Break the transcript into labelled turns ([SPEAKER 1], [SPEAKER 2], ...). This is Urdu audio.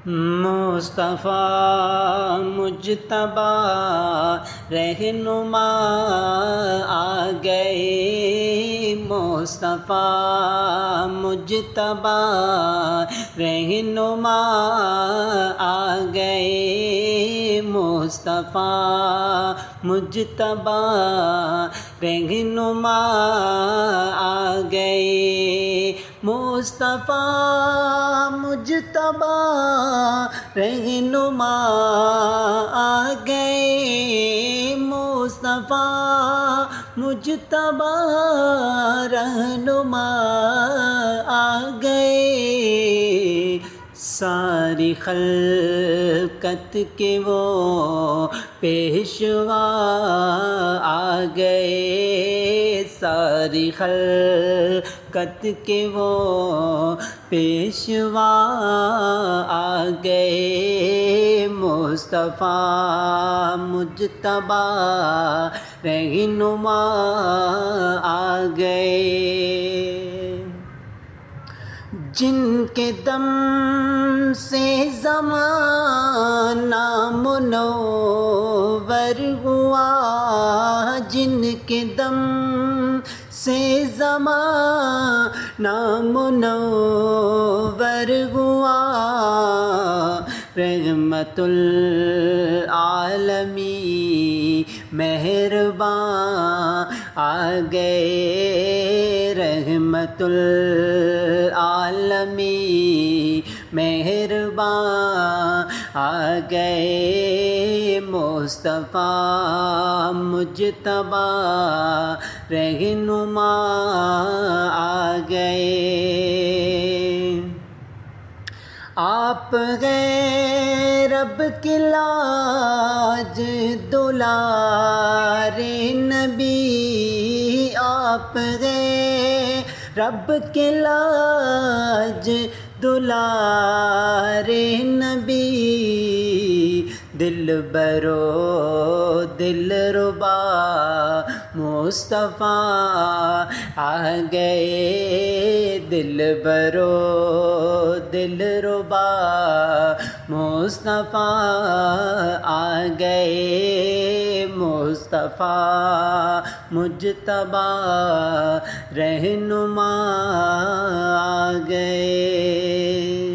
[SPEAKER 1] مصطفیٰ مجتبیٰ رہنما آ گئے، مصطفیٰ مجتبیٰ رہنما آ گئے، مصطفیٰ مجتبیٰ رہنما آ گئے، مصطفیٰ مجتبیٰ رہنما آ گئے، مصطفیٰ مجتبیٰ رہنما آ گئے، ساری خلقت کے وہ پیشوا آ گئے، ساری خلقت کے وہ پیشوا آ گئے، مصطفیٰ مجتبیٰ رہنما آ گئے، جن کے دم سے زمانہ منور ہوا، جن کے دم سے زمانہ منور ہوا، رحمت العالمین مہرباں آ گئے، رحمت العالمین مہرباں آ گئے، مصطفیٰ مجتبیٰ رہنما آ گئے، آپ گئے رب کی لاج دلار نبی، آپ گئے رب کی لاج دلار نبی، دل برو دل ربا مصطفیٰ آ گئے، دل برو دل ربا مصطفیٰ آ گئے، مصطفیٰ مجتبیٰ رہنما آ گئے۔